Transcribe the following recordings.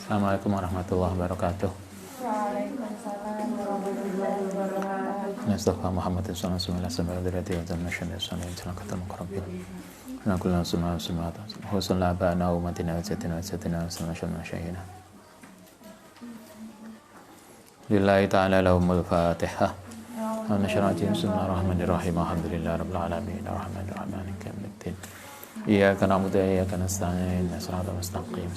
Assalamualaikum warahmatullahi wabarakatuh. Waalaikumsalam warahmatullahi wabarakatuh. Mustafa Muhammad sallallahu alaihi wasallam berarti dan masyaallah sallallahu kata mukarrabin. Ana kullu sunna sunnata. Husul la ba'na umatina wa sayyidina sallallahu syahina. Lillahi ta'ala lahumul Fatihah. Ana syara'ati bismillahirrahmanirrahim. Alhamdulillahi rabbil alamin. Arrahmanir rahim maliki yaumiddin. Iyyaka na'budu wa iyyaka nasta'in. Shiratal mustaqim.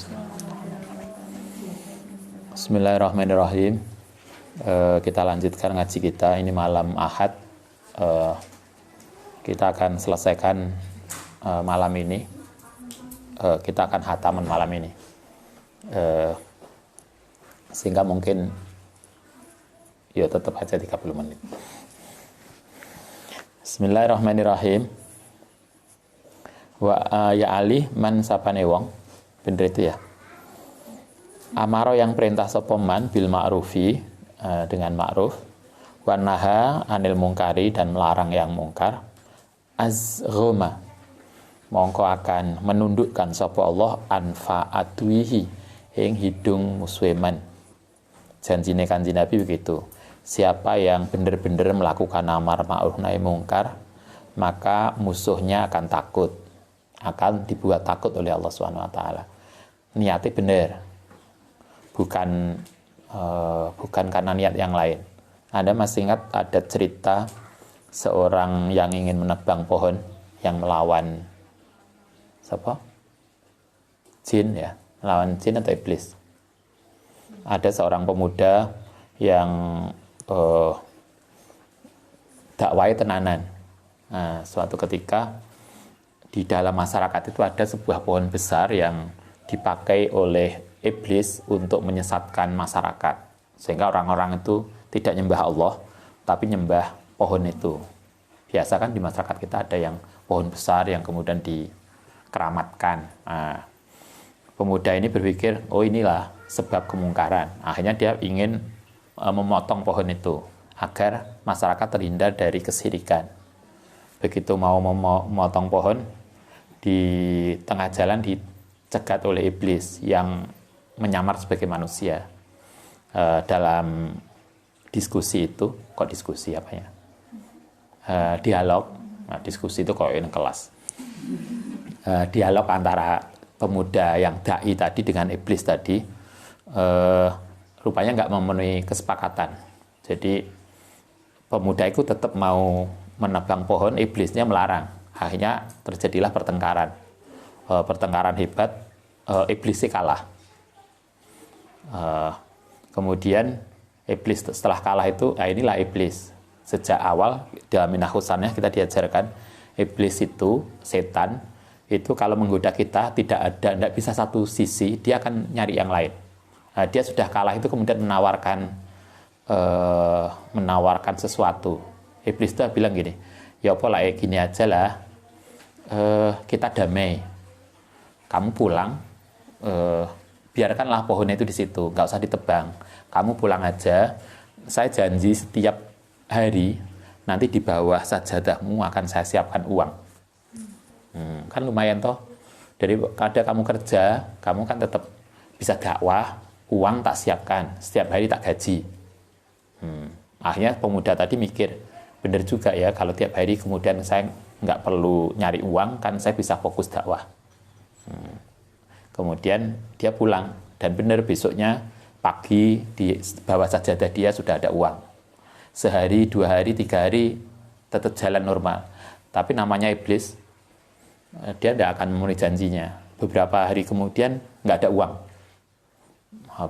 Bismillahirrahmanirrahim. Kita lanjutkan ngaji kita. Ini malam Ahad. Kita akan selesaikan malam ini. Kita akan hataman malam ini. Sehingga mungkin ya tetap aja 30 menit. Bismillahirrahmanirrahim. Wa ya Ali man sapane wong. Bener itu ya. Amaro yang perintah sapa man bil ma'rufi dengan ma'ruf, wa naha anil mungkari dan melarang yang mungkar, azghama mongko akan menundukkan sapa Allah anfa'atwihi ing hidung musweman. Janjine Kanjeng Nabi begitu. Siapa yang benar-benar melakukan amar ma'ruf nahi mungkar, maka musuhnya akan takut, akan dibuat takut oleh Allah Subhanahu wa taala. Niatnya benar. Bukan karena niat yang lain. Anda masih ingat ada cerita seorang yang ingin menebang pohon yang melawan siapa? Jin ya, melawan jin atau iblis. Ada seorang pemuda yang dakwahnya tenanan. Nah, suatu ketika di dalam masyarakat itu ada sebuah pohon besar yang dipakai oleh iblis untuk menyesatkan masyarakat, sehingga orang-orang itu tidak nyembah Allah tapi nyembah pohon itu. Biasa kan di masyarakat kita ada yang pohon besar yang kemudian dikeramatkan. Nah, pemuda ini berpikir, oh inilah sebab kemungkaran. Akhirnya dia ingin memotong pohon itu agar masyarakat terhindar dari kesyirikan. Begitu mau memotong pohon, di tengah jalan dicegat oleh iblis yang menyamar sebagai manusia. Dalam diskusi itu, kok diskusi apa ya? Dialog. Nah, diskusi itu kok ini kelas. Dialog antara pemuda yang dai tadi dengan iblis tadi, rupanya nggak memenuhi kesepakatan. Jadi pemuda itu tetap mau menebang pohon, iblisnya melarang. Akhirnya terjadilah pertengkaran. Pertengkaran hebat, iblisnya kalah. Kemudian iblis setelah kalah itu, inilah iblis. Sejak awal dalam minahusannya kita diajarkan iblis itu, setan itu kalau menggoda kita tidak bisa satu sisi, dia akan nyari yang lain. Dia sudah kalah itu kemudian menawarkan sesuatu. Iblis itu bilang gini, ya apa lah gini aja lah, kita damai, kamu pulang, biarkanlah pohonnya itu di situ, nggak usah ditebang. Kamu pulang aja. Saya janji setiap hari nanti di bawah sajadahmu akan saya siapkan uang. Kan lumayan toh. Daripada kamu kerja, kamu kan tetap bisa dakwah, uang tak siapkan, setiap hari tak gaji. Akhirnya pemuda tadi mikir, bener juga ya kalau tiap hari kemudian saya nggak perlu nyari uang, kan saya bisa fokus dakwah. Kemudian dia pulang, dan benar besoknya pagi di bawah sajadah dia sudah ada uang. Sehari, 2 hari, 3 hari tetap jalan normal. Tapi namanya iblis, dia tidak akan memenuhi janjinya. Beberapa hari kemudian nggak ada uang.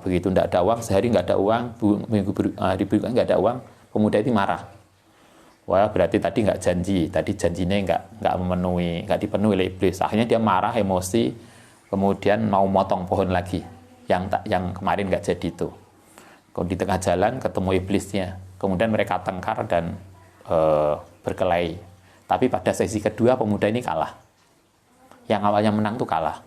Begitu tidak ada uang, sehari nggak ada uang, hari berikutnya nggak ada uang, pemuda itu marah. Wah, berarti tadi nggak janji, tadi janjinya nggak dipenuhi oleh iblis. Akhirnya dia marah, emosi, kemudian mau motong pohon lagi yang kemarin nggak jadi itu. Di tengah jalan ketemu iblisnya, kemudian mereka tengkar dan berkelahi. Tapi pada sesi kedua pemuda ini kalah. Yang awalnya menang tuh kalah.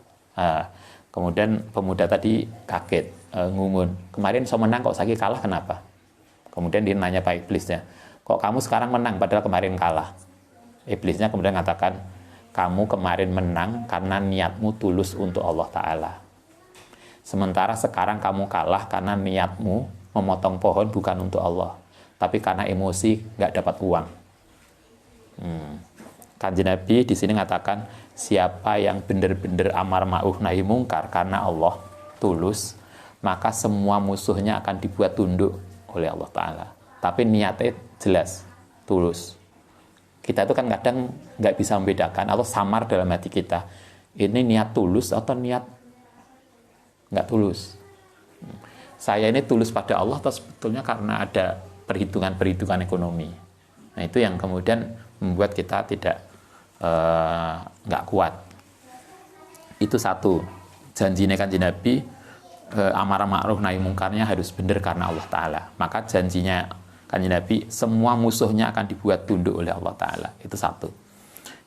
Kemudian pemuda tadi kaget, ngumun. Kemarin saya menang kok saya kalah, kenapa? Kemudian dia nanya Pak iblisnya, kok kamu sekarang menang padahal kemarin kalah? Iblisnya kemudian mengatakan, kamu kemarin menang karena niatmu tulus untuk Allah Ta'ala. Sementara sekarang kamu kalah karena niatmu memotong pohon bukan untuk Allah, tapi karena emosi nggak dapat uang. Kanjeng Nabi di sini mengatakan, siapa yang benar-benar amar ma'ruf nahi mungkar karena Allah tulus, maka semua musuhnya akan dibuat tunduk oleh Allah Ta'ala. Tapi niatnya jelas, tulus. Kita itu kan kadang nggak bisa membedakan atau samar dalam hati kita. Ini niat tulus atau niat nggak tulus. Saya ini tulus pada Allah atau sebetulnya karena ada perhitungan-perhitungan ekonomi. Nah itu yang kemudian membuat kita tidak nggak kuat. Itu satu. Janjinya Kanjeng Nabi, amar ma'ruf nahi mungkarnya harus benar karena Allah Ta'ala. Maka janjinya Kanjeng Nabi, semua musuhnya akan dibuat tunduk oleh Allah Ta'ala. Itu satu.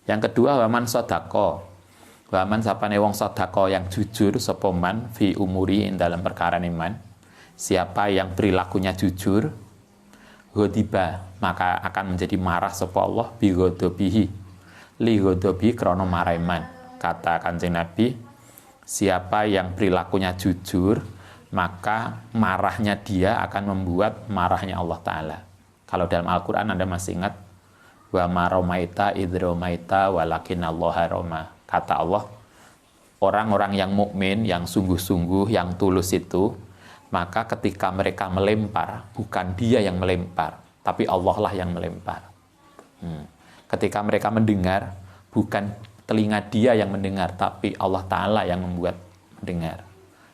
Yang kedua, waman sodako. Waman sapane wong sodako yang jujur sopoman fi umuri dalam perkara iman. Siapa yang perilakunya jujur, ghadiba, maka akan menjadi marah sapa Allah bi ghadabihi. Li ghadabi krana maraiman. Kata Kanjeng Nabi, siapa yang perilakunya jujur, maka marahnya dia akan membuat marahnya Allah Ta'ala. Kalau dalam Al-Quran Anda masih ingat, wa ma romaita idromaita walakin Allah roma. Kata Allah, orang-orang yang mukmin, yang sungguh-sungguh, yang tulus itu, maka ketika mereka melempar, bukan dia yang melempar, tapi Allah lah yang melempar. Ketika mereka mendengar, bukan telinga dia yang mendengar, tapi Allah Ta'ala yang membuat mendengar.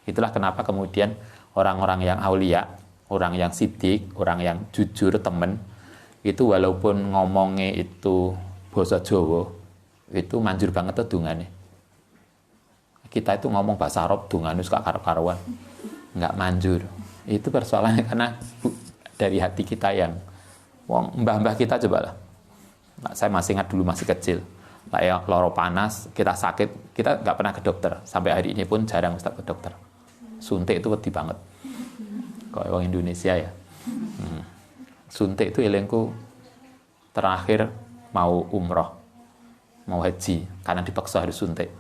Itulah kenapa kemudian orang-orang yang aulia, orang yang sidik, orang yang jujur, temen, itu walaupun ngomongnya itu basa Jawa, itu manjur banget tuh dungane. Kita itu ngomong bahasa Arab, dungane suka karo-karuan, nggak manjur. Itu persoalannya karena dari hati kita yang, mbah-mbah kita coba lah. Saya masih ingat dulu masih kecil, ya loro panas, kita sakit, kita nggak pernah ke dokter. Sampai hari ini pun jarang Ustaz ke dokter. Suntik itu wedi banget. Kalau orang Indonesia ya. Suntik itu elengku terakhir mau umroh, mau haji, karena dipaksa harus suntik.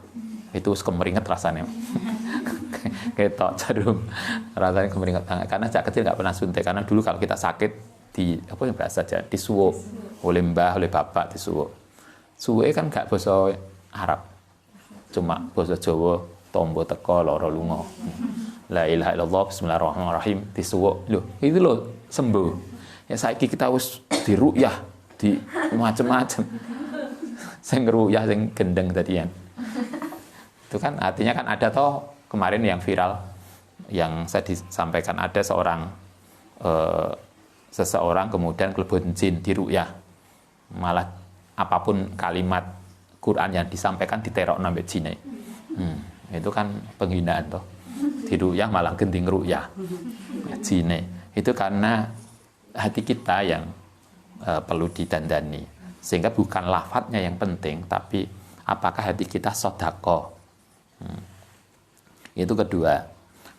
Itu kemeringet rasanya. Ketok jarum, rasanya kemeringet banget. Karena sejak kecil nggak pernah suntik. Karena dulu kalau kita sakit di apa yang bahasa aja disuwuk oleh mbah, oleh bapak disuwuk. Suwe kan gak bahasa Arab, cuma bahasa Jawa, tombo teko loro lunga. La ilaha illallah bismillahirrahmanirrahim disuwuk. Loh, itu loh sembuh. Ya saiki kita wis diruyah, di macam-macam. Sing ngruyah sing gendeng tadian. Itu kan artinya kan ada toh kemarin yang viral yang saya disampaikan ada seseorang kemudian kelebon jin diruyah. Malah apapun kalimat Quran yang disampaikan diterok nambah jine. Itu kan penghinaan toh. Diruyah malah gending ruyah. Jine. Itu karena hati kita yang perlu didandani. Sehingga bukan lafadznya yang penting, tapi apakah hati kita sodako. Itu kedua.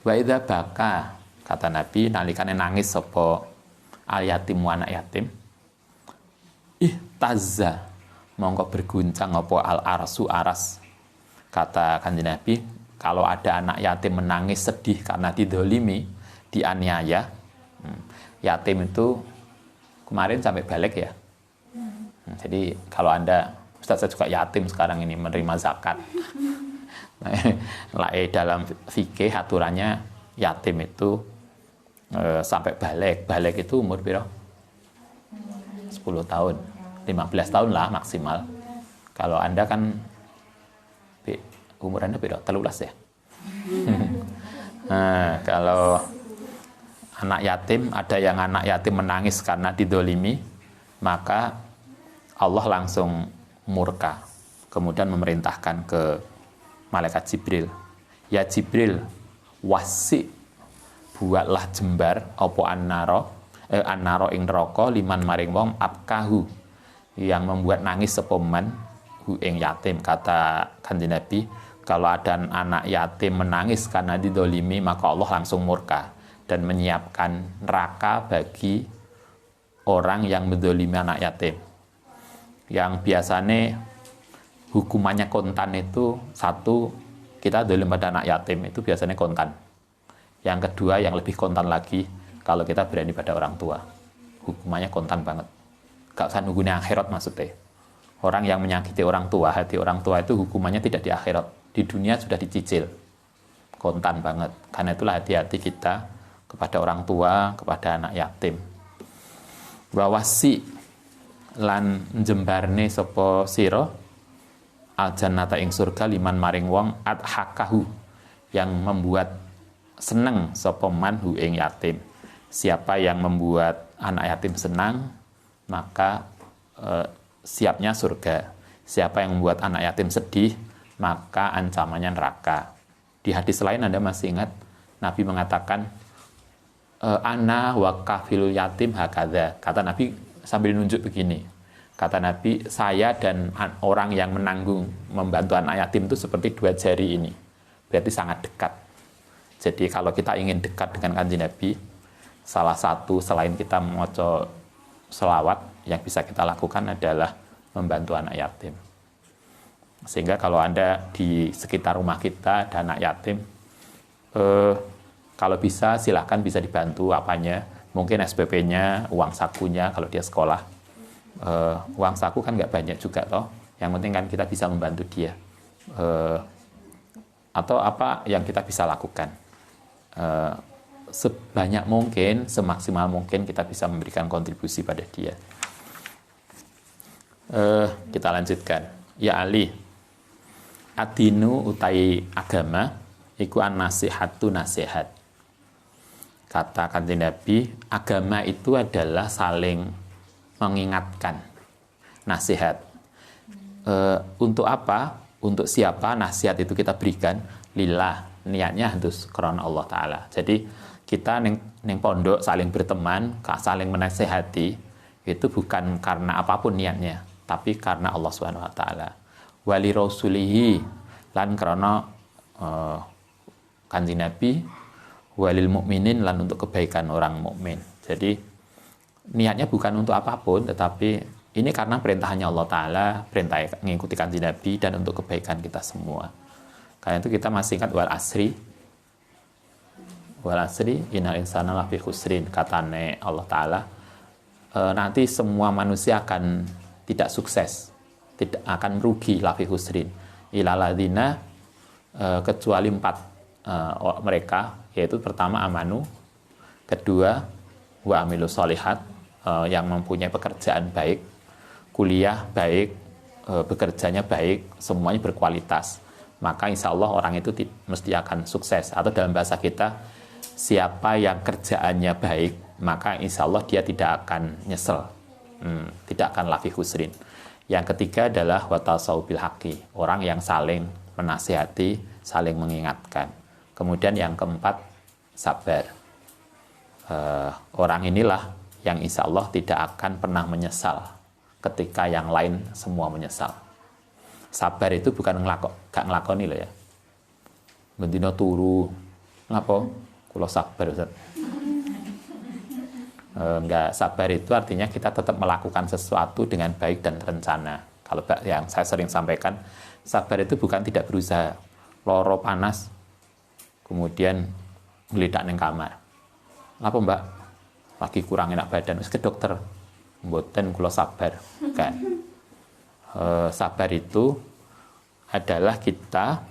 Wa idza baka, kata Nabi, nalikane nangis sapa al yatim anak yatim, tazza, mongko berguncang apa al arsu aras. Kata Kanjeng Nabi, kalau ada anak yatim menangis sedih karena didolimi, dianiaya, yatim itu kemarin sampai balik ya. Jadi kalau Anda, Ustaz saya juga yatim sekarang ini menerima zakat. Dalam fikih aturannya yatim itu sampai balik. Balik itu umur berapa? 10 tahun. 15 tahun lah maksimal. Kalau Anda kan umur Anda beda 13 ya. Nah, kalau anak yatim, ada yang anak yatim menangis karena didolimi, maka Allah langsung murka, kemudian memerintahkan ke malaikat Jibril, ya Jibril, wasi, buatlah jembar opo annaro ing neraka liman maring wong abkahu, yang membuat nangis sepoman hu ing yatim. Kata Kanjeng Nabi, kalau ada anak yatim menangis karena didolimi, maka Allah langsung murka dan menyiapkan neraka bagi orang yang mendolimi anak yatim. Yang biasanya hukumannya kontan itu, satu, kita dolim pada anak yatim itu biasanya kontan, Yang kedua yang lebih kontan lagi, kalau kita berani pada orang tua, hukumannya kontan banget. Gak usah nunggu akhirat maksudnya. Orang yang menyakiti orang tua, hati orang tua itu hukumannya tidak di akhirat, di dunia sudah dicicil, kontan banget. Karena itulah hati-hati kita kepada orang tua, kepada anak yatim. Wawasi lan jembarne sapa sira aljannata ing surga liman maring wong adhakahu, yang membuat seneng sapa manhu ing yatim. Siapa yang membuat anak yatim senang, maka siapnya surga. Siapa yang membuat anak yatim sedih, maka ancamannya neraka. Di hadis lain Anda masih ingat Nabi mengatakan ana wa kafilul yatim hakadha. Kata Nabi sambil nunjuk begini. Kata Nabi, saya dan orang yang menanggung membantu anak yatim itu seperti dua jari ini. Berarti sangat dekat. Jadi kalau kita ingin dekat dengan Kanjeng Nabi, salah satu selain kita maca selawat, yang bisa kita lakukan adalah membantu anak yatim. Sehingga kalau Anda di sekitar rumah kita ada anak yatim, kalau bisa silahkan bisa dibantu apanya. Mungkin SPP-nya, uang sakunya kalau dia sekolah. Uang saku kan nggak banyak juga toh. Yang penting kan kita bisa membantu dia. Atau apa yang kita bisa lakukan. Sebanyak mungkin, semaksimal mungkin kita bisa memberikan kontribusi pada dia. Kita lanjutkan. Ya Ali, adinu utai agama iku an nasihatu nasihat. Kata Kanjeng Nabi, agama itu adalah saling mengingatkan, nasihat. Untuk apa? Untuk siapa nasihat itu kita berikan? Lillah, niatnya harus karena Allah Ta'ala. Jadi kita neng pondok saling berteman, saling menasehati, itu bukan karena apapun niatnya, tapi karena Allah Subhanahu Wa Ta'ala. Wali rasulihi, lan karena Kanjeng Nabi, walil mukminin, lan untuk kebaikan orang mukmin. Jadi niatnya bukan untuk apapun, tetapi ini karena perintahnya Allah Ta'ala, perintah mengikuti Kanjeng Nabi, dan untuk kebaikan kita semua. Karena itu kita masih ingat wal asri innal insana lafi khusrin, katanya Allah Ta'ala, nanti semua manusia akan tidak sukses, tidak akan merugi, lafi khusrin ilaladina, kecuali 4 mereka, yaitu pertama amanu, kedua wa amilu sholihat, yang mempunyai pekerjaan baik, kuliah baik, bekerjanya baik, semuanya berkualitas, maka insya Allah orang itu mesti akan sukses. Atau dalam bahasa kita, siapa yang kerjaannya baik, maka insya Allah dia tidak akan nyesel, tidak akan lafi khusrin. Yang ketiga adalah watasau bil haqi, orang yang saling menasihati, saling mengingatkan. Kemudian yang keempat, sabar. Orang inilah yang insya Allah tidak akan pernah menyesal ketika yang lain semua menyesal. Sabar itu bukan gak ngelakoni loh ya. Bendino turu, ngapa? Kulo sabar Ustaz. Enggak, sabar itu artinya kita tetap melakukan sesuatu dengan baik dan rencana. Kalau yang saya sering sampaikan, sabar itu bukan tidak berusaha. Loro panas, kemudian ngelidak neng kamar. Apa Mbak? Lagi kurang enak badan, wis ke dokter. Mboten kula sabar, kan. Sabar itu adalah kita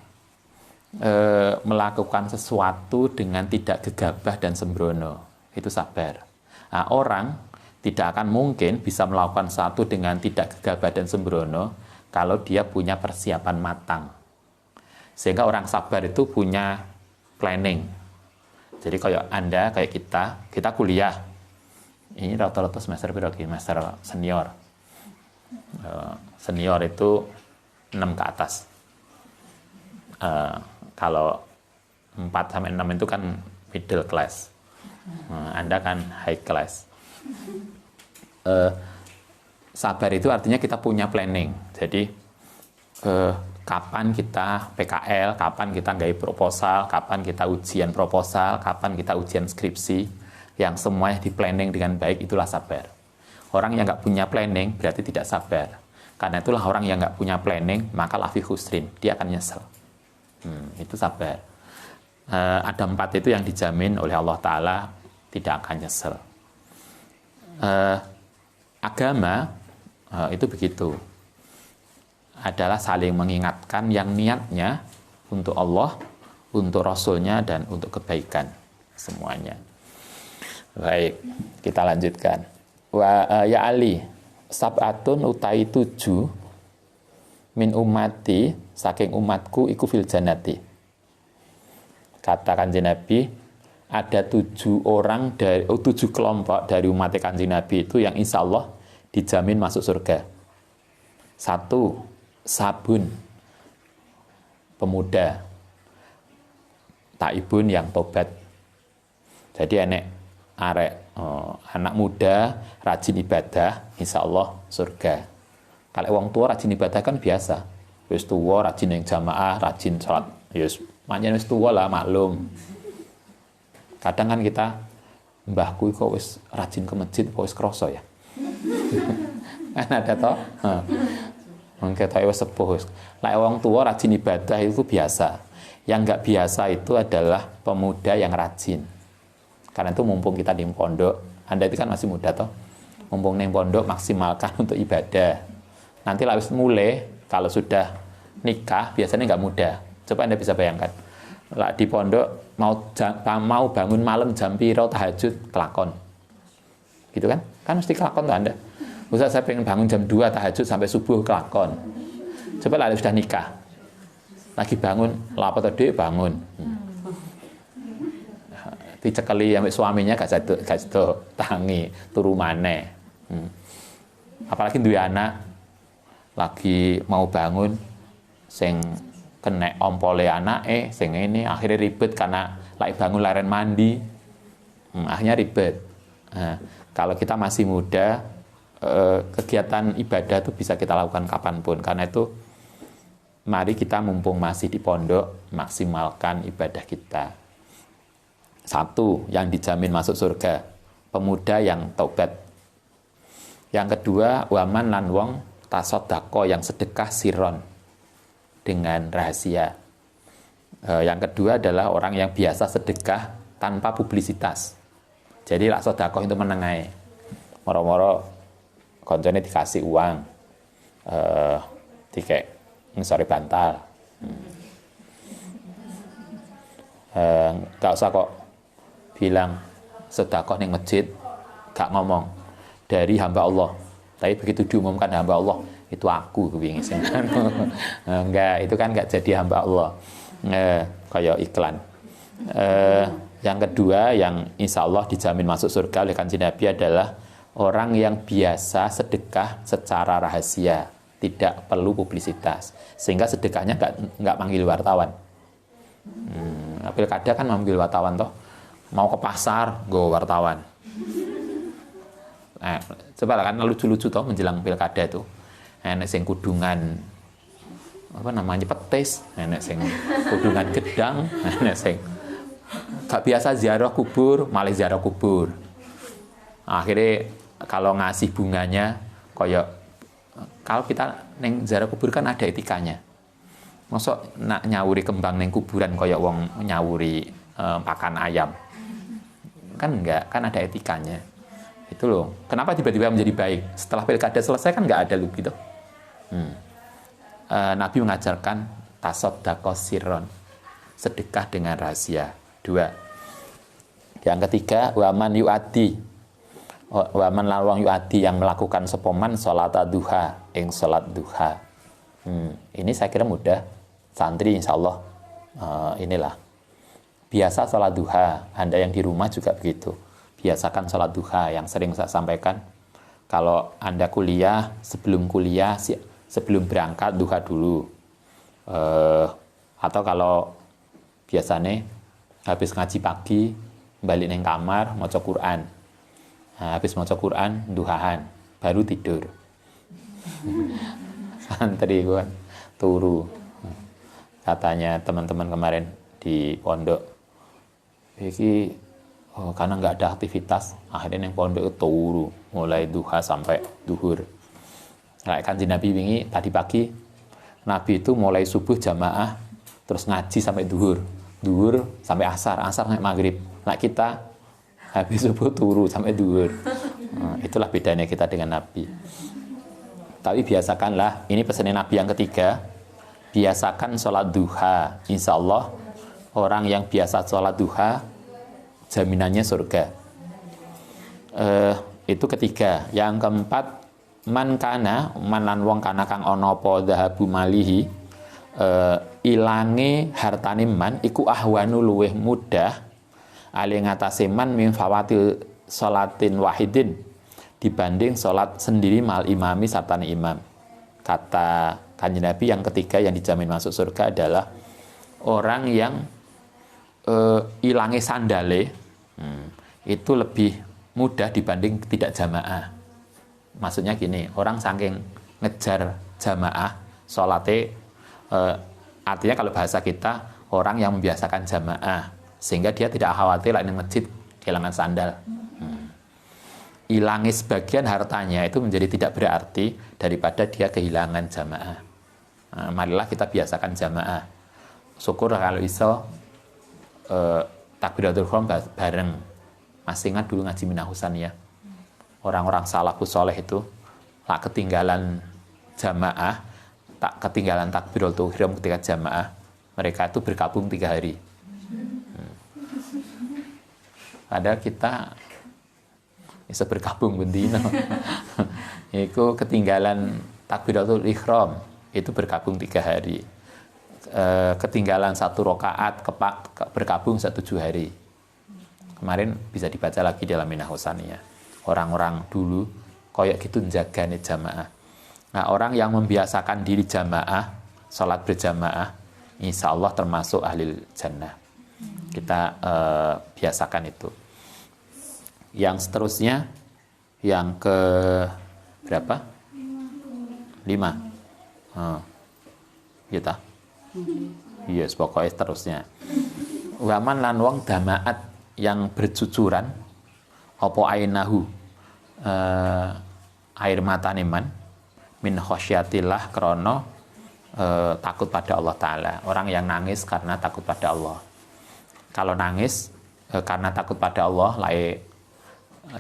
melakukan sesuatu dengan tidak gegabah dan sembrono. Itu sabar. Nah, orang tidak akan mungkin bisa melakukan sesuatu dengan tidak gegabah dan sembrono kalau dia punya persiapan matang. Sehingga orang sabar itu punya planning. Jadi kayak Anda, kayak kita kuliah. Ini rata-rata semester berapa? Semester senior. Senior itu 6 ke atas. Kalau 4-6 itu kan middle class. Anda kan high class. Sabar itu artinya kita punya planning. Jadi kapan kita PKL, kapan kita nggawe proposal, kapan kita ujian proposal, kapan kita ujian skripsi, yang semuanya di planning dengan baik, itulah sabar. Orang yang nggak punya planning berarti tidak sabar. Karena itulah orang yang nggak punya planning, maka lafi khusrin, dia akan nyesel. Itu sabar. ada 4 itu yang dijamin oleh Allah Ta'ala tidak akan nyesel. Agama itu begitu, adalah saling mengingatkan yang niatnya untuk Allah, untuk Rasulnya, dan untuk kebaikan semuanya. Baik, kita lanjutkan. Ya Ali, sab'atun utai 7 min ummati, saking umatku iku fil jannati. Kata Kanjeng Nabi, ada 7 orang dari 7 kelompok dari umat Kanjeng Nabi itu yang insya Allah dijamin masuk surga. 1, sabun, pemuda, taibun yang tobat. Jadi anak muda rajin ibadah, insya Allah surga. Kalau wong tua rajin ibadah kan biasa, wis tua rajin yang jamaah, rajin sholat, yes, manjen wis tua lah, maklum. Kadang kan kita, mbahku kok wis rajin ke masjid, kok wis kroso ya. Kan ada toh, mungkin tahu wis sepuh. Lah wong tua rajin ibadah itu biasa. Yang nggak biasa itu adalah pemuda yang rajin. Karena itu mumpung kita di pondok, Anda itu kan masih muda toh, mumpung di pondok maksimalkan untuk ibadah. Nanti habis mulai, kalau sudah nikah, biasanya nggak mudah. Coba Anda bisa bayangkan. Lah di pondok, mau bangun malam jam piro tahajud, kelakon. Gitu kan? Kan mesti kelakon tuh Anda. Ustaz saya pengen bangun jam 2 tahajud sampai subuh, kelakon. Coba lah sudah nikah. Lagi bangun, lapor tadi bangun. Dicekeli sampai suaminya gak jatuh tangi, turu maneh. Apalagi duwe anak, lagi mau bangun, sing kena ompole anak, sing ini akhirnya ribet karena lagi bangun laren mandi, akhirnya ribet. Nah, kalau kita masih muda, kegiatan ibadah itu bisa kita lakukan kapanpun. Karena itu, mari kita mumpung masih di pondok, maksimalkan ibadah kita. 1, yang dijamin masuk surga, pemuda yang taubat. Yang kedua, waman lan wong tasodako, yang sedekah siron, dengan rahasia. Yang kedua adalah orang yang biasa sedekah tanpa publisitas. Jadi lak sodakoh itu menengai. Moro-moro koncone dikasih uang, dikek ngisori bantal. Gak usah kok bilang sedekah ning masjid, gak ngomong dari hamba Allah. Tapi begitu diumumkan hamba Allah, itu aku kepingin sing. Enggak, itu kan enggak jadi hamba Allah. Kayak iklan. Yang kedua yang insya Allah dijamin masuk surga oleh Kanjeng Nabi adalah orang yang biasa sedekah secara rahasia, tidak perlu publisitas, sehingga sedekahnya enggak manggil wartawan. Pilkada kan manggil wartawan toh, mau ke pasar go wartawan. Nah, coba kan lucu-lucu toh menjelang pilkada itu. Enek sing kudungan apa namanya petis, enek sing kudungan gedang, enek sing gak biasa ziarah kubur, malah ziarah kubur. Akhirnya kalau ngasih bunganya koyok, kalau kita neng ziarah kubur kan ada etikanya. Masuk nak nyawuri kembang neng kuburan koyok wong nyawuri pakan ayam. Kan enggak, kan ada etikanya. Itu loh. Kenapa tiba-tiba menjadi baik? Setelah pilkada selesai kan enggak ada loh gitu. Nabi mengajarkan tasoddaqo sirron, sedekah dengan rahasia. 2. Yang ketiga, waman yu'adi, waman lawang yu'adi, yang melakukan sepoman sholat duha, ing sholat duha. Ini saya kira mudah. Santri insya Allah inilah biasa sholat duha. Anda yang di rumah juga begitu, biasakan sholat duha. Yang sering saya sampaikan, kalau Anda kuliah, sebelum berangkat duha dulu, atau kalau biasanya habis ngaji pagi balik neng kamar maca Quran, habis maca Quran duhaan baru tidur. Santri gue turu, katanya teman-teman kemarin di pondok iki karena nggak ada aktivitas, akhirnya neng pondok turu mulai duha sampai duhur. Kayak Kanjeng Nabi wingi tadi pagi, Nabi itu mulai subuh jamaah terus ngaji sampai duhur, dhuwur sampai asar sampai maghrib. Nah kita habis subuh turu sampai dhuwur. Itulah bedanya kita dengan Nabi. Tapi biasakanlah, ini pesannya Nabi yang ketiga, biasakan sholat duha. Insya Allah orang yang biasa sholat duha jaminannya surga. Itu ketiga. Yang keempat, man lan wong kana kang ana apa dhahabu malihi, ilange hartane man iku ahwanu luweh mudah ali ngatasi man min fawati sholatin wahidin dibanding sholat sendiri mal imami sartane imam. Kata Kanjeng Nabi yang ketiga yang dijamin masuk surga adalah orang yang ilange sandale itu lebih mudah dibanding tidak jamaah. Maksudnya gini, orang saking ngejar jamaah sholatnya, artinya kalau bahasa kita orang yang membiasakan jamaah sehingga dia tidak khawatir lah di masjid kehilangan sandal. Hilangi sebagian hartanya itu menjadi tidak berarti daripada dia kehilangan jamaah. Marilah kita biasakan jamaah. Syukur kalau iso takbiratul ihram bareng. Masih ingat dulu ngaji Minahusan ya. Orang-orang salafus soleh itu tak ketinggalan jamaah, tak ketinggalan takbiratul ihram ketika jamaah. Mereka itu berkabung 3 hari. Padahal kita bisa bergabung bendino. Itu ketinggalan takbiratul ihram itu bergabung 3 hari. Ketinggalan 1 rakaat bergabung 7 hari. Kemarin bisa dibaca lagi dalam Minah Husaniyah. Orang-orang dulu koyok gitu menjaga jamaah. Nah, orang yang membiasakan diri jamaah, sholat berjamaah, insya Allah termasuk ahlil jannah. Kita biasakan itu. Yang seterusnya, yang ke berapa? 5. Gitu. Yes, pokoknya seterusnya. Waman lan wong damaat yang bercucuran apa ainahu air mata man min khosyatillah krono takut pada Allah Ta'ala. Orang yang nangis karena takut pada Allah. Kalau nangis karena takut pada Allah,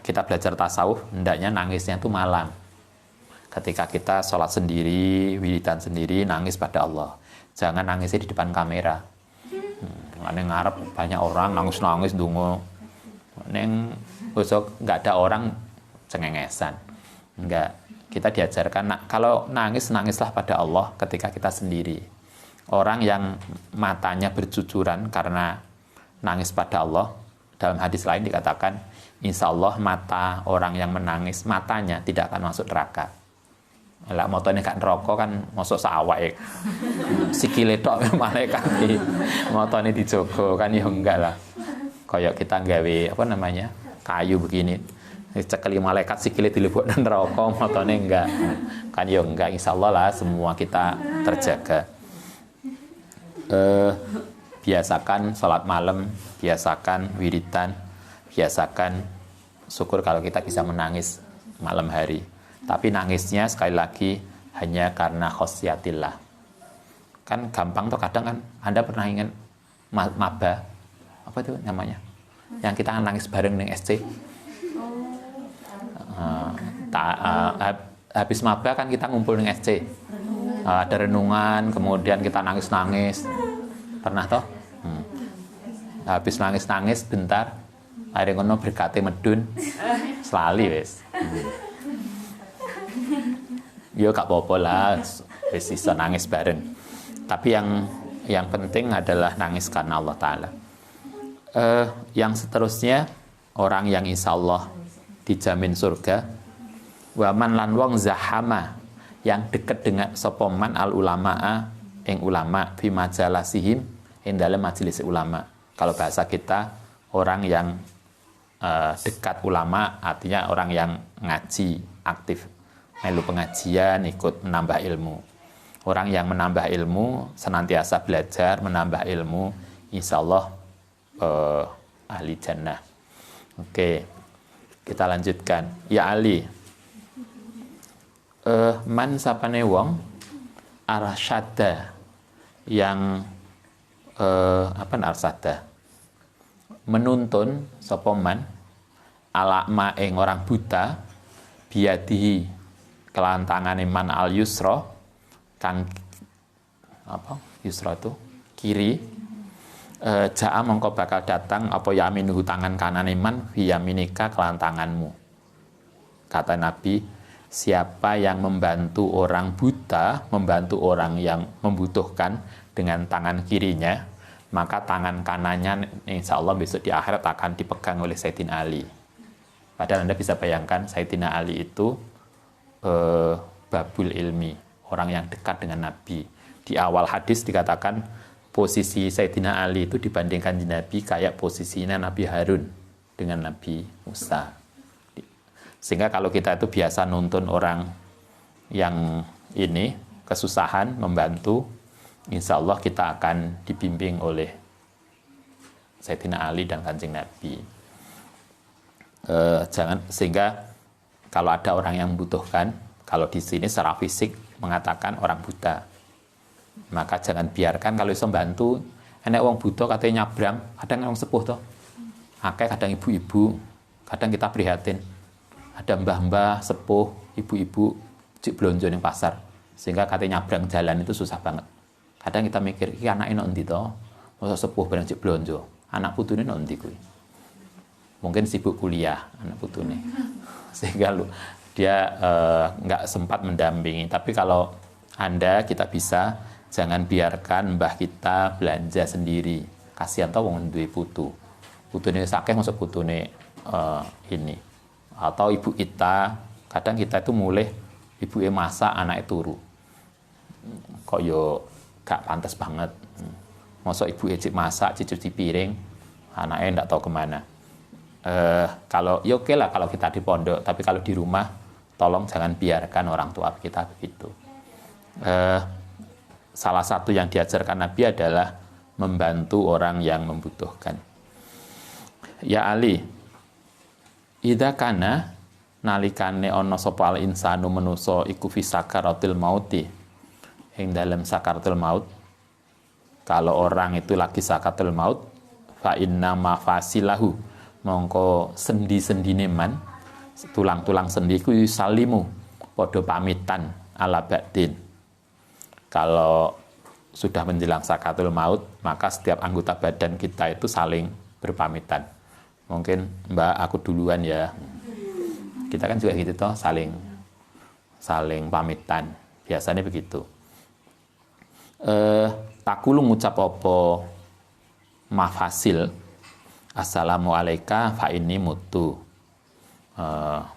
kita belajar tasawuf, hendaknya nangisnya itu malam. Ketika kita sholat sendiri, wiridan sendiri, nangis pada Allah. Jangan nangisnya di depan kamera. Neng ngarep banyak orang nangis-nangis dungo. Neng besok nggak ada orang cengengesan. Enggak. Kita diajarkan kalau nangis, nangislah pada Allah ketika kita sendiri. Orang yang matanya bercucuran karena nangis pada Allah, dalam hadis lain dikatakan, insya Allah mata orang yang menangis, matanya tidak akan masuk neraka. Lah motone gak neraka kan masuk sawake. Sikile tok malaikat iki. Motone dijogo kan ya enggak lah. Kayak kita gawe kayu begini. Cekeli malaikat sikile dilebokno neraka, motone enggak. Kan ya enggak, insyaallah lah semua kita terjaga. Biasakan salat malam, biasakan wiridan, biasakan syukur kalau kita bisa menangis malam hari. Tapi nangisnya sekali lagi hanya karena khosyatillah. Kan gampang tuh kadang kan, Anda pernah ingat maba, apa itu namanya? Yang kita nangis bareng dengan SC. Habis maba kan kita ngumpul dengan SC. Ada renungan, kemudian kita nangis-nangis. Pernah toh? Habis nangis-nangis bentar, akhirnya ngono berkate medun, selali wes. Yo gak apa-apa lah, bisa nangis bareng. Tapi yang penting adalah nangis karena Allah Ta'ala. Yang seterusnya, orang yang insya Allah dijamin surga. Waman lan wong zahama, yang dekat dengan sopoman al ulama'a, yang ulama, fi majalasihim, yang dalam majelis ulama. Kalau bahasa kita, orang yang dekat ulama, artinya orang yang ngaji, aktif. Melu pengajian, ikut menambah ilmu. Orang yang menambah ilmu, senantiasa belajar, menambah ilmu, insya Allah ahli jannah. Oke, kita lanjutkan. Ya Ali, man sapane wong arasyada yang arsada menuntun sapa man alakma ing orang buta biadihi kelan tangane man al yusra kang yusra itu kiri jaa mongko bakal datang apa yaminuhu tangan kanane man fi yaminika kelan tanganmu. Kata Nabi, siapa yang membantu orang buta, membantu orang yang membutuhkan dengan tangan kirinya, maka tangan kanannya insya Allah besok di akhirat akan dipegang oleh Sayyidina Ali. Padahal Anda bisa bayangkan Sayyidina Ali itu babul ilmi, orang yang dekat dengan Nabi. Di awal hadis dikatakan posisi Sayyidina Ali itu dibandingkan di Nabi kayak posisinya Nabi Harun dengan Nabi Musa. Sehingga kalau kita itu biasa nuntun orang yang ini kesusahan, membantu, insya Allah kita akan dibimbing oleh Sayyidina Ali dan Kanjeng Nabi. Sehingga kalau ada orang yang membutuhkan, kalau di sini secara fisik mengatakan orang buta, maka jangan biarkan kalau bisa bantu. Enak orang buta katanya nyabrang, kadang orang sepuh toh, kadang ibu-ibu, kadang kita prihatin. Ada mbah-mbah, sepuh, ibu-ibu, cik belonjo di pasar, sehingga katanya nyabrang jalan itu susah banget. Kadang kita mikir, ini anaknya nanti toh, masa sepuh bareng cik belonjo, anak putune nanti kuwi. Mungkin sibuk kuliah anak putune, sehingga dia nggak sempat mendampingi. Tapi kalau Anda, kita bisa, jangan biarkan mbah kita belanja sendiri. Kasihan tau wong duwe putu. Putune sakeh masuk putune ini. Atau ibu kita, kadang kita itu mulai ibu masak, anak turu. Kok yo gak pantas banget. Masuk ibu cik masak, cuci piring, anaknya ndak tahu kemana. Kalau ya oke lah kalau kita di pondok, tapi kalau di rumah, tolong jangan biarkan orang tua kita begitu. Salah satu yang diajarkan Nabi adalah membantu orang yang membutuhkan. Ya Ali, idza kana nalikane ana sapa al insanu manusa iku fi sakaratil mauti, ing dalam sakaratul maut. Kalau orang itu lagi sakaratul maut, fa inna mafasilahu, mongko sendi-sendine man, tulang-tulang sendi ku salimu padha pamitan ala ba'din. Kalau sudah menjelang sakaratul maut, maka setiap anggota badan kita itu saling berpamitan. Mungkin Mbak aku duluan ya. Kita kan juga gitu toh, saling pamitan. Biasanya begitu. Takulu ngucap apa mafasil assalamualaikum fa inni mutu.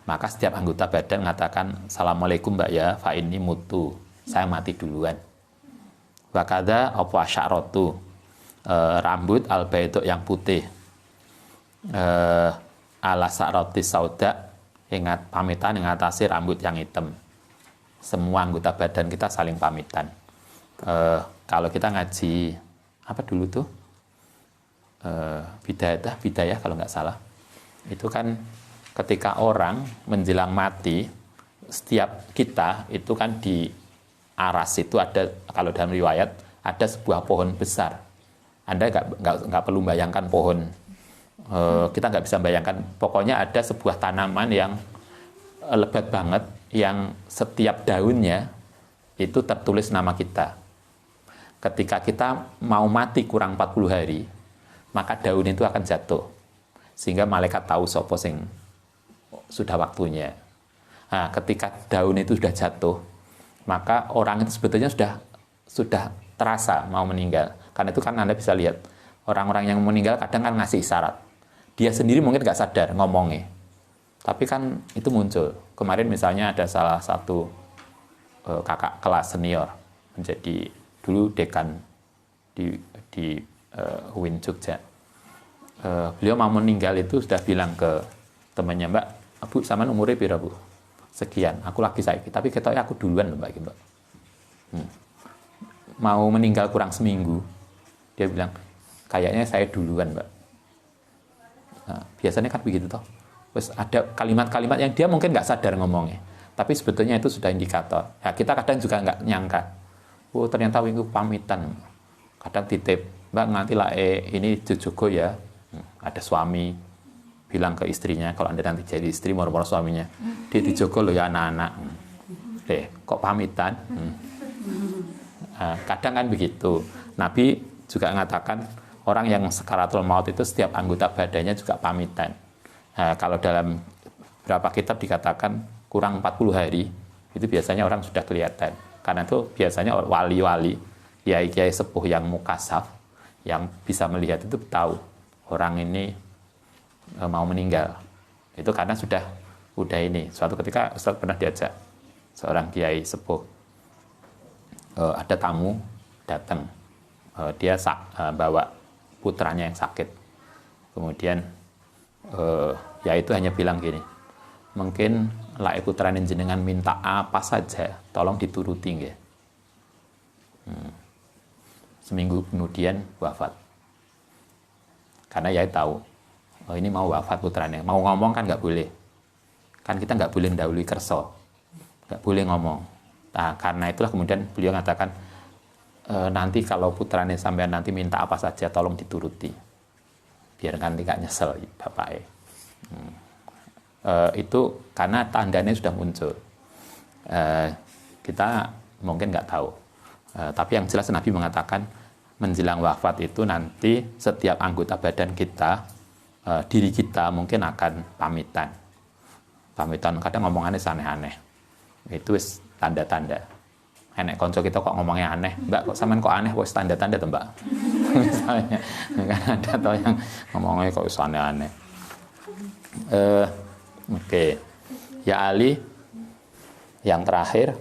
Maka setiap anggota badan mengatakan assalamualaikum Mbak ya, fa inni mutu. Saya mati duluan. Wakada apa asyaratu, rambut al-baiduk yang putih. Ala sa'rati sauda, ingat pamitan yang atasi rambut yang hitam. Semua anggota badan kita saling pamitan. Kalau kita ngaji apa dulu tuh, bidayah kalau nggak salah, itu kan ketika orang menjelang mati, setiap kita itu kan di aras itu ada, kalau dalam riwayat ada sebuah pohon besar. Anda nggak perlu bayangkan pohon. Kita nggak bisa bayangkan, pokoknya ada sebuah tanaman yang lebat banget, yang setiap daunnya itu tertulis nama kita. Ketika kita mau mati kurang 40 hari, maka daun itu akan jatuh, sehingga malaikat tahu sopo sing sudah waktunya. Nah, ketika daun itu sudah jatuh, maka orang itu sebetulnya sudah terasa mau meninggal. Karena itu kan Anda bisa lihat, orang-orang yang meninggal kadang kan ngasih isyarat. Dia sendiri mungkin nggak sadar ngomongnya, tapi kan itu muncul. Kemarin misalnya ada salah satu kakak kelas senior, menjadi dulu dekan di UIN Jogja. Beliau mau meninggal itu sudah bilang ke temannya, Mbak, Bu, sama umurnya pira Bu? Sekian, aku lagi saiki, tapi ketoknya aku duluan Mbak. Mau meninggal kurang seminggu, dia bilang, kayaknya saya duluan Mbak. Nah, biasanya kan begitu toh. Terus ada kalimat-kalimat yang dia mungkin nggak sadar ngomongnya, tapi sebetulnya itu sudah indikator. Ya, kita kadang juga nggak nyangka, oh ternyata itu pamitan. Kadang titip Mbak nganti lah ini jojogo ya. Ada suami bilang ke istrinya, kalau Anda nanti jadi istri moro-moro suaminya, dia dijogo loh ya anak-anak. Kok pamitan? Kadang kan begitu. Nabi juga mengatakan orang yang sakaratul maut itu setiap anggota badannya juga pamitan. Kalau dalam beberapa kitab dikatakan kurang 40 hari, itu biasanya orang sudah kelihatan. Karena itu biasanya wali-wali, kiai-kiai sepuh yang mukasaf, yang bisa melihat itu tahu orang ini mau meninggal. Itu karena udah ini. Suatu ketika Ustaz pernah diajak seorang kiai sepuh, ada tamu datang, dia bawa putranya yang sakit. Kemudian ya itu hanya bilang gini, mungkin lae putrane jenengan minta apa saja, tolong dituruti nggih. Seminggu kemudian wafat. Karena ya tahu, ini mau wafat putranya, mau ngomong kan nggak boleh. Kan kita nggak boleh mendahului kerso, nggak boleh ngomong. Nah, karena itulah kemudian beliau mengatakan, nanti kalau putranya sampai nanti minta apa saja, tolong dituruti. Biar nanti nggak nyesel bapaknya. Itu karena tandanya sudah muncul. Kita mungkin nggak tahu. Tapi yang jelas Nabi mengatakan, menjelang wafat itu nanti setiap anggota badan kita, diri kita mungkin akan pamitan. Pamitan kadang ngomongannya aneh-aneh. Itu tanda-tanda. Enek konco kita kok ngomongnya aneh. Mbak, kok sampean kok aneh? Wes tanda-tanda tuh, Mbak. Misalnya, kan ada toh yang ngomongnya kok aneh-aneh. Oke. Ya Ali, yang terakhir,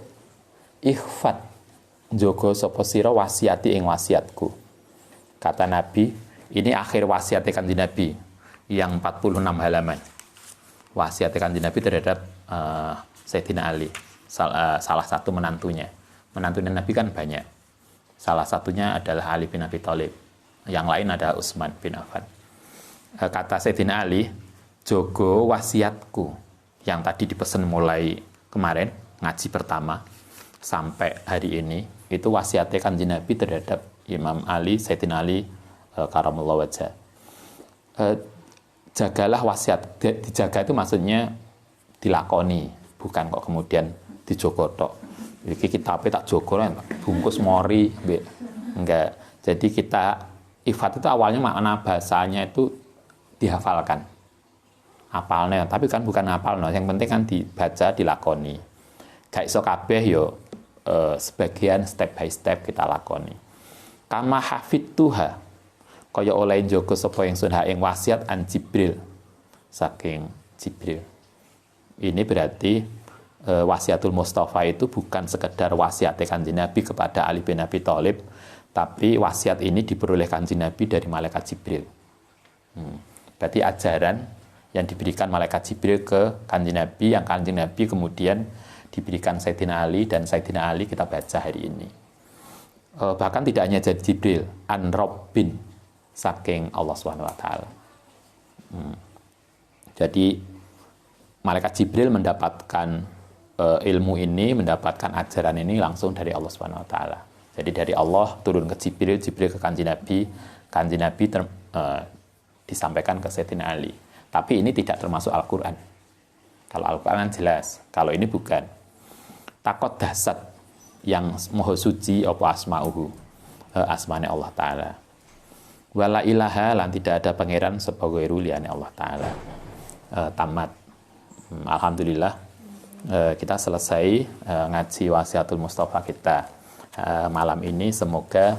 ikhfat jogo sapa sira wasiati ing wasiatku. Kata Nabi, ini akhir wasiat Kanjeng Nabi yang 46 halaman. Wasiat Kanjeng Nabi terhadap Sayyidina Ali, salah satu menantunya. Menantunya Nabi kan banyak. Salah satunya adalah Ali bin Abi Thalib. Yang lain adalah Utsman bin Affan. Kata Sayyidina Ali, jogo wasiatku yang tadi dipesan mulai kemarin ngaji pertama sampai hari ini, itu wasiatnya Kanjeng Nabi terhadap Imam Ali, Sayyidina Ali karamallahu wajhah. Jagalah wasiat. Dijaga itu maksudnya dilakoni, bukan kok kemudian dijogotok. Iki kitabnya tak jogo lah, bungkus mori, enggak. Jadi kita ifat itu awalnya makna bahasanya itu dihafalkan, hafalnya. Tapi kan bukan hafal, no. Yang penting kan dibaca, dilakoni. Gak iso kabeh yo, sebagian step by step kita lakoni. Kama hafidtuha, kaya oleh njogo sapa ingsun ha ing wasiat an Jibril, saking Jibril. Ini berarti wasiatul Mustafa itu bukan sekedar wasiat Kanjeng Nabi kepada Ali bin Abi Thalib, tapi wasiat ini diperoleh Kanjeng Nabi dari malaikat Jibril. Berarti ajaran yang diberikan malaikat Jibril ke Kanjeng Nabi, yang Kanjeng Nabi kemudian diberikan Sayyidina Ali, dan Sayyidina Ali kita baca hari ini. Bahkan tidak hanya dari Jibril, an Rabbin, saking Allah SWT. Jadi malaikat Jibril mendapatkan ilmu ini, mendapatkan ajaran ini langsung dari Allah SWT. Jadi dari Allah turun ke Jibril, Jibril ke Kanjeng Nabi disampaikan ke Sayyidina Ali. Tapi ini tidak termasuk Al-Quran. Kalau Al-Quran jelas, kalau ini bukan. Takot dasat yang moho suci apa asma'uhu, asmane Allah Ta'ala. Wala ilaha, lan tidak ada pangeran sebagai ruliane Allah Ta'ala. Tamat. Alhamdulillah, kita selesai ngaji wasiatul Mustafa kita malam ini. Semoga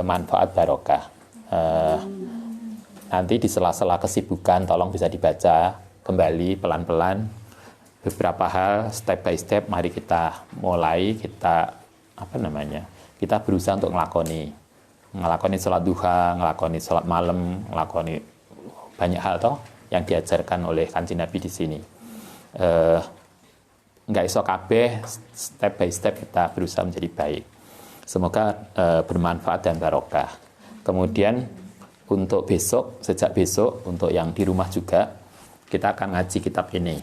manfaat barokah. Nanti di sela-sela kesibukan tolong bisa dibaca kembali pelan-pelan beberapa hal, step by step. Mari kita mulai, kita kita berusaha untuk ngelakoni sholat duha, ngelakoni sholat malam, ngelakoni banyak hal toh yang diajarkan oleh Kanjeng Nabi di sini. Nggak iso kabeh, step by step kita berusaha menjadi baik. Semoga bermanfaat dan barokah. Kemudian untuk besok, sejak besok, untuk yang di rumah juga, kita akan ngaji kitab ini.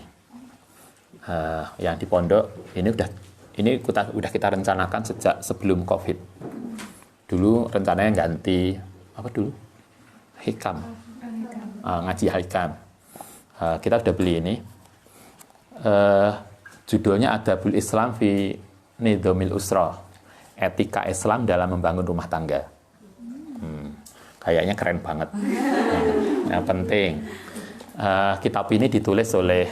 Yang di pondok, ini udah kita rencanakan sejak sebelum COVID. Dulu rencananya ganti apa dulu? Hikam. Ngaji Hikam. Kita sudah beli ini. Judulnya Adabul Islam fi Nidhamil Usra. Etika Islam dalam membangun rumah tangga. Kayaknya keren banget. Yang penting kitab ini ditulis oleh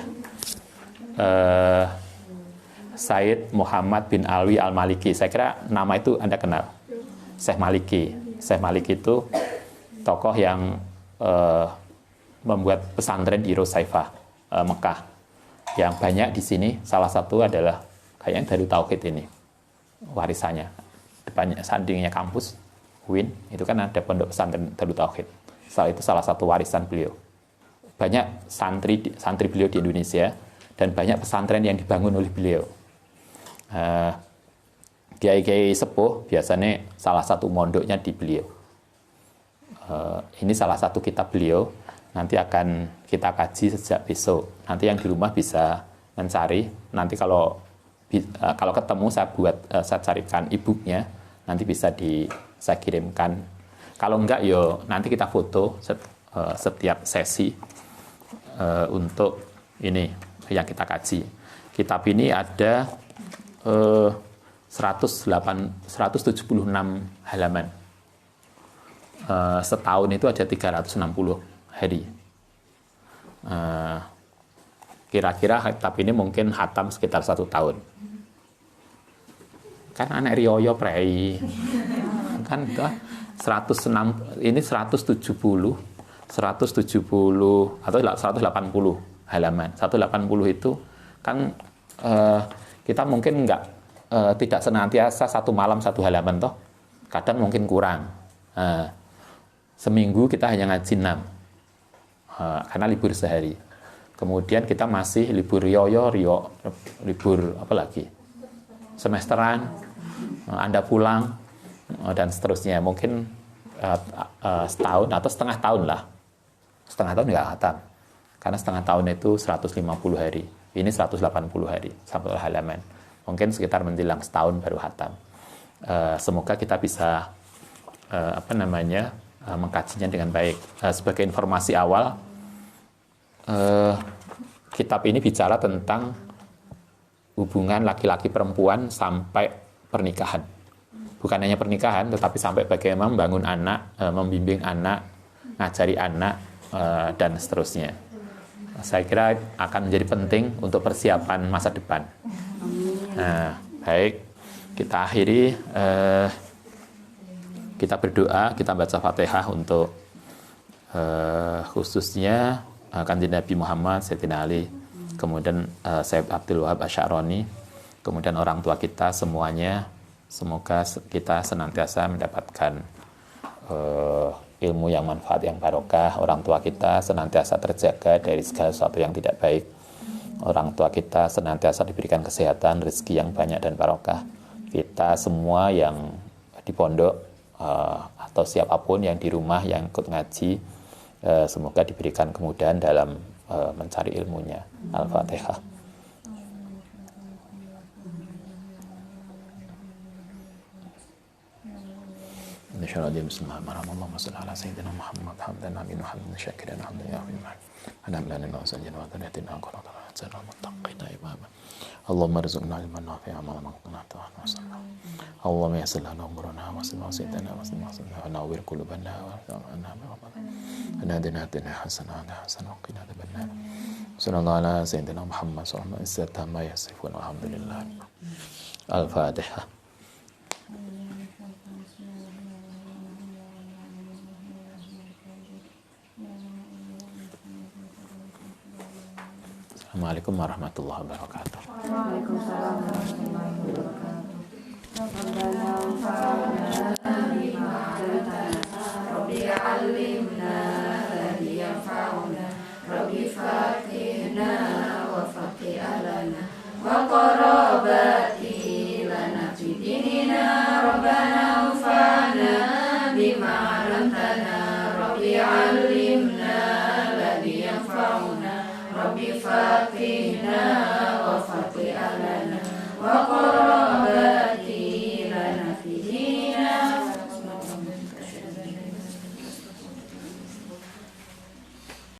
Said Muhammad bin Alwi Al-Maliki. Saya kira nama itu Anda kenal. Syekh Maliki. Syekh Maliki itu tokoh yang membuat pesantren di Rosaifah, Mekah. Yang banyak di sini, salah satu adalah kayaknya Darut Tauhid ini. Warisannya. Depannya, sampingnya kampus, UIN, itu kan ada pondok pesantren Darut Tauhid. Setelah itu salah satu warisan beliau. Banyak santri beliau di Indonesia, dan banyak pesantren yang dibangun oleh beliau. Kiai-kiai sepuh biasanya salah satu mondoknya di beliau. Ini salah satu kitab beliau, nanti akan kita kaji sejak besok. Nanti yang di rumah bisa mencari, nanti kalau ketemu saya carikan e-booknya, nanti bisa saya kirimkan. Kalau enggak, yo nanti kita foto setiap sesi untuk ini yang kita kaji. Kitab ini ada 176 halaman. Setahun itu ada 360 hari. Kira-kira kitab ini mungkin hatam sekitar 1 tahun. Kan anak Rioyo prei. Kan 106, ini 170 atau 180 halaman. 180 itu kan kita mungkin tidak senantiasa 1 malam 1 halaman toh. Kadang mungkin kurang. Seminggu kita hanya ngaji 6. Karena libur sehari. Kemudian kita masih libur libur apa lagi? Semesteran, Anda pulang dan seterusnya. Mungkin setahun atau setengah tahun lah. Setengah tahun nggak hatam. Karena setengah tahun itu 150 hari. Ini 180 hari, 1 halaman. Mungkin sekitar menjelang setahun baru hatam. Semoga kita bisa mengkajinya dengan baik. Sebagai informasi awal, kitab ini bicara tentang hubungan laki-laki perempuan sampai pernikahan. Bukan hanya pernikahan, tetapi sampai bagaimana membangun anak, membimbing anak, ngajari anak, dan seterusnya. Saya kira akan menjadi penting untuk persiapan masa depan. Baik, kita akhiri. Kita berdoa, kita baca Fatihah untuk khususnya Kanjeng Nabi Muhammad, Sayyidina Ali, kemudian Syekh Abdul Wahab Asy'arani, kemudian orang tua kita semuanya. Semoga kita senantiasa mendapatkan ilmu yang manfaat, yang barokah. Orang tua kita senantiasa terjaga dari segala sesuatu yang tidak baik. Orang tua kita senantiasa diberikan kesehatan, rezeki yang banyak dan barokah. Kita semua yang di pondok atau siapapun yang di rumah yang ikut ngaji, semoga diberikan kemudahan dalam mencari ilmunya. Al-Fatihah. Bismillahirrahmanirrahim. Bismillahirrahmanirrahim. Allahumma shalli ala sayyidina Muhammad hamdan nabiyyin hamdan syakiran hamdan ya rabbil alamin. Alhamdulillah wa sallallahu wa dhurriyyatina qurrata a'yun muttaqina imama. Allahumma rizqna ilman nafi'an wa maqtana ta'ala. Allahumma yassir lana umurana wa sayyidina wa nawwir qulubana wa anna bi rabbana. Adina hasanatan wa qina adzabannar. Sallallahu ala sayyidina Muhammad sallallahu alaihi wasallam yasifun walhamdulillah. Al-Fatihah. Assalamualaikum warahmatullahi wabarakatuh. Waalaikumsalam warahmatullahi wabarakatuh. Rabbana anfa'na bima 'allamtana. Rabbi 'allimna alladhi yanfa'una. Rabbi faqihna wa faqih alana. Wa qarabati lana fi dinina. Rabbana anfa'na bima 'allamtana. Rabbi 'allimna alladhi yanfa'una. Rabbi faqihna wa faqih alana wa